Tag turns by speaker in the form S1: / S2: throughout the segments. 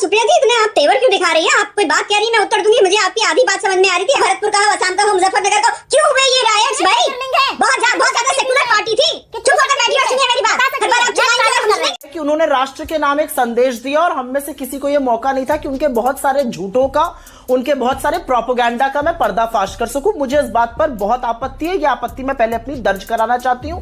S1: सुप्रिया जी, इतने आप तेवर क्यों दिखा रही हैं? आप कोई बात कह रही है, मैं उत्तर दूंगी। मुझे आपकी आधी बात समझ में आ रही थी। भरतपुर का हो, असम का हो, मुजफ्फरनगर का, क्यों हुए ये रायट्स भाई? बहुत ज्यादा सेकुलर पार्टी थी। चुप होकर बैठी और सुनिए मेरी बात। हर बार आप चलाएंगे
S2: कि उन्होंने राष्ट्र के नाम एक संदेश दिया और हम में से किसी को यह मौका नहीं था कि उनके बहुत सारे झूठों का, उनके बहुत सारे प्रोपेगेंडा का मैं पर्दाफाश कर सकूं। मुझे इस बात पर बहुत आपत्ति है। ये आपत्ति मैं पहले अपनी दर्ज कराना चाहती हूं,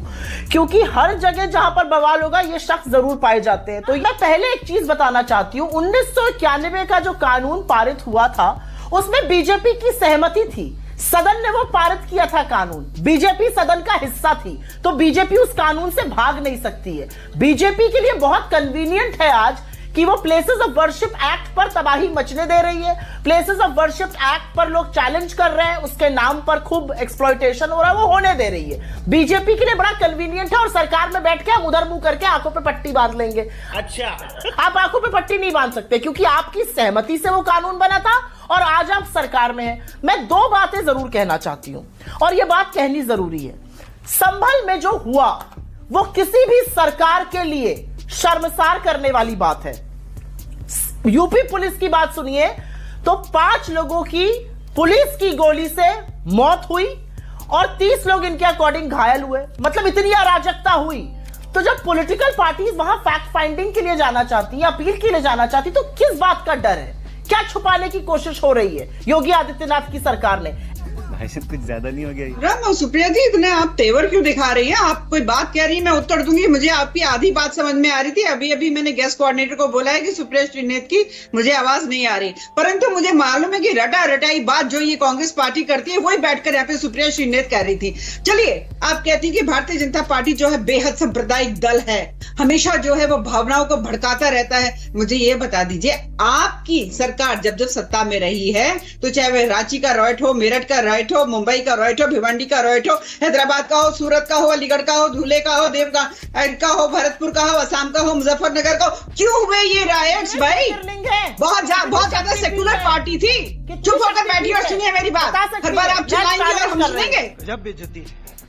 S2: क्योंकि हर जगह जहां पर बवाल होगा ये शख्स जरूर पाए जाते हैं। तो मैं पहले एक चीज बताना चाहती हूं, 1991 का जो कानून पारित हुआ था उसमें बीजेपी की सहमति थी। सदन ने वो पारित किया था कानून, बीजेपी सदन का हिस्सा थी, तो बीजेपी उस कानून से भाग नहीं सकती है। बीजेपी के लिए बहुत कन्वीनियंट है आज कि वो प्लेसेस ऑफ वर्शिप एक्ट पर तबाही मचने दे रही है। प्लेसेस ऑफ वर्शिप एक्ट पर लोग चैलेंज कर रहे हैं, उसके नाम पर खूब एक्सप्लॉयटेशन हो रहा है, वो होने दे रही है। बीजेपी के लिए बड़ा कन्वीनियंट है और सरकार में बैठ के हम उधर मुंह करके आंखों पे पट्टी बांध लेंगे।
S3: अच्छा,
S2: आप आंखों पे पट्टी नहीं बांध सकते, क्योंकि आपकी सहमति से वो कानून बना था और आज आप सरकार में हैं। मैं दो बातें जरूर कहना चाहती हूं और यह बात कहनी जरूरी है। संभल में जो हुआ वो किसी भी सरकार के लिए शर्मसार करने वाली बात है। यूपी पुलिस की बात सुनिए तो 5 लोगों की पुलिस की गोली से मौत हुई और 30 लोग इनके अकॉर्डिंग घायल हुए। मतलब इतनी अराजकता हुई। तो जब पॉलिटिकल पार्टीज वहां फैक्ट फाइंडिंग के लिए जाना चाहती है, अपील के लिए जाना चाहती, तो किस बात का डर है? क्या छुपाने की कोशिश हो रही है योगी आदित्यनाथ की सरकार ने?
S3: कुछ ज्यादा नहीं हो गया?
S4: सुप्रिया जी, इतने आप तेवर क्यों दिखा रही हैं? आप कोई बात कह रही है, मैं उत्तर दूंगी। मुझे आपकी आधी बात समझ में आ रही थी। अभी अभी मैंने गेस्ट कोऑर्डिनेटर को बोला है कि सुप्रिया श्रीनेत की मुझे आवाज नहीं आ रही, परंतु मुझे मालूम है कि रटा रटाई बात जो ये कांग्रेस पार्टी करती है वही बैठकर यहाँ पे सुप्रिया श्रीनेत कह रही थी। चलिए, आप कहती है कि भारतीय जनता पार्टी जो है बेहद सांप्रदायिक दल है, हमेशा जो है वो भावनाओं को भड़काता रहता है। मुझे ये बता दीजिए, आपकी सरकार जब जब सत्ता में रही है, तो चाहे वह रांची का रॉयट हो, मेरठ का रॉयट हो, मुंबई का रॉयट हो, भिवंडी का रॉयट हो, हैदराबाद का हो, सूरत का हो, अलीगढ़ का हो, धुले का हो, देवगढ़ का हो, भरतपुर का हो, असम का हो, मुजफ्फरनगर का हो, क्यों हुए ये रायट्स भाई? बहुत ज्यादा सेकुलर पार्टी थी। चुप होकर बैठी और सुनिए मेरी बात। हर बार आप चिल्लाएंगे और हम सुनेंगे।
S3: जब बेइज्जती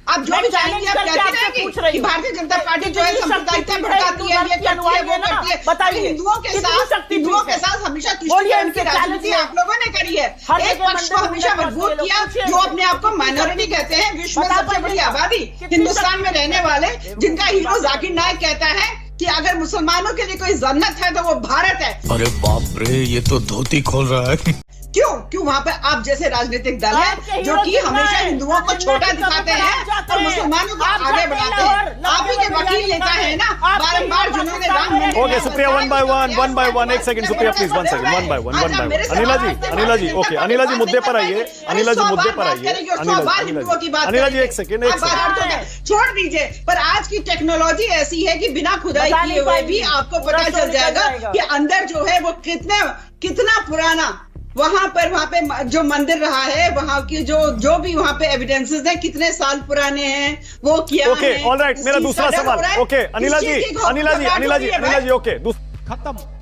S4: आप जो भी चाहेंगे आप कहते रहेंगे कि भारतीय जनता पार्टी जो है सांप्रदायिकता भड़काती है, ये करती है, वो करती है। बताइए, हिंदुओं के साथ हमेशा तुष्टिकरण की राजनीति आप लोगों ने करी है। एक पक्ष को हमेशा मजबूत किया जो अपने आप को माइनॉरिटी कहते हैं। विश्व में सबसे बड़ी आबादी हिंदुस्तान में रहने वाले, जिनका हीरो जाकिर नाइक कहता है कि अगर मुसलमानों के लिए कोई जन्नत है तो वो भारत है।
S5: अरे बाप रे, ये तो धोती खोल रहा है।
S4: क्यों वहाँ पे आप जैसे राजनीतिक दल है जो कि हमेशा हिंदुओं को छोटा दिखाते हैं और मुसलमानों को आगे बढ़ाते हैं। आप ही के वकील नेता है ना, बारंबार जिन्होंने राम मंदिर।
S3: Okay Supriya, one by one, एक second Supriya please, 1 second, one by one. Anila ji okay, Anila ji मुद्दे पर आइए। अनिला जी मुद्दे पर आइए। अनिला जी एक सेकंड,
S4: छोड़ दीजिए। पर आज की टेक्नोलॉजी ऐसी है कि बिना खुदाई किए हुए भी आपको पता चल जाएगा कि अंदर जो है वो कितना पुराना वहां पे जो मंदिर रहा है, वहां की जो भी वहां पे एविडेंसेस हैं, कितने साल पुराने हैं, वो क्या है।
S3: ओके ऑलराइट, मेरा दूसरा सवाल। ओके अनिला जी ओके, खत्म।